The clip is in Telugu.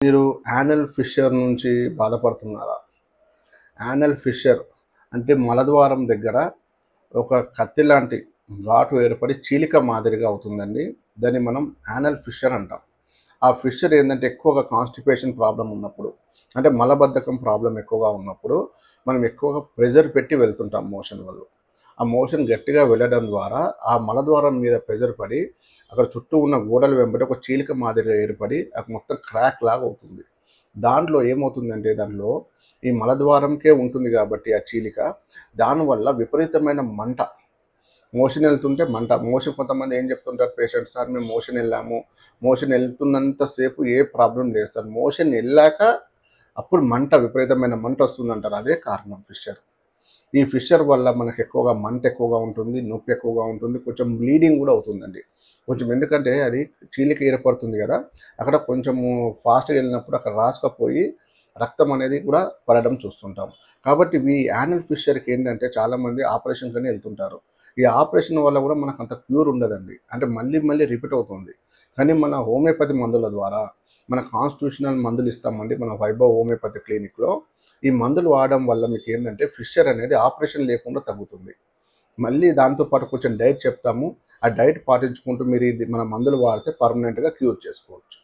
మీరు యానల్ ఫిషర్ నుంచి బాధపడుతున్నారా? యానల్ ఫిషర్ అంటే మలద్వారం దగ్గర ఒక కత్తి లాంటి ఘాటు ఏర్పడి చీలిక మాదిరిగా అవుతుందండి. దాన్ని మనం యానల్ ఫిషర్ అంటాం. ఆ ఫిషర్ ఏంటంటే ఎక్కువగా కాన్‌స్టిపేషన్ ప్రాబ్లమ్ ఉన్నప్పుడు, అంటే మలబద్ధకం ప్రాబ్లమ్ ఎక్కువగా ఉన్నప్పుడు మనం ఎక్కువగా ప్రెషర్ పెట్టి వెళ్తుంటాం మోషన్ వల్ల. ఆ మోషన్ గట్టిగా వెళ్ళడం ద్వారా ఆ మలద్వారం మీద ప్రెషర్ పడి అక్కడ చుట్టూ ఉన్న గోడల వెంబడి ఒక చీలిక మాదిరిగా ఏర్పడి అది మొత్తం క్రాక్ లాగా అవుతుంది. దాంట్లో ఏమవుతుందంటే ఈ మలద్వారంకే ఉంటుంది కాబట్టి ఆ చీలిక, దానివల్ల విపరీతమైన మంట. మోషన్ వెళ్తుంటే మంట. మోషన్ కొంతమంది ఏం చెప్తుంటారు పేషెంట్స్, సార్ మేము మోషన్ వెళ్ళాము. మోషన్ వెళ్తున్నంత సేపు ఏ ప్రాబ్లమ్ లేదు సార్. మోషన్ వెళ్ళాక అప్పుడు మంట, విపరీతమైన మంట వస్తుందంటారు. అదే కారణం ఫిషర్. ఈ ఫిషర్ వల్ల మనకు ఎక్కువగా మంట ఎక్కువగా ఉంటుంది, నొప్పి ఎక్కువగా ఉంటుంది, కొంచెం బ్లీడింగ్ కూడా అవుతుందండి. కొంచెం ఎందుకంటే అది చీలిక ఏర్పడుతుంది కదా, అక్కడ కొంచెము ఫాస్ట్‌గా వెళ్ళినప్పుడు అక్కడ రాసుకపోయి రక్తం అనేది కూడా పడడం చూస్తుంటాం. కాబట్టి ఈ యానల్ ఫిషర్‌కి ఏంటంటే చాలామంది ఆపరేషన్‌కని వెళ్తుంటారు. ఈ ఆపరేషన్ వల్ల కూడా మనకు అంత క్యూర్ ఉండదండి. అంటే మళ్ళీ మళ్ళీ రిపీట్ అవుతుంది. కానీ మన హోమియోపతి మందుల ద్వారా, మన కాన్స్టిట్యూషనల్ మందులు ఇస్తామండి మన వైభవ్ హోమియోపతి క్లినిక్‌లో. ఈ మందులు వాడడం వల్ల మీకేందంటే ఫిషర్ అనేది ఆపరేషన్ లేకుండా తగ్గుతుంది. మళ్ళీ దాంతో పాటు కొంచెం డైట్ చెప్తాము. ఆ డైట్ పాటించుకుంటూ మీరు ఇది మన మందులు వాడితే పర్మనెంట్‌గా క్యూర్ చేసుకోవచ్చు.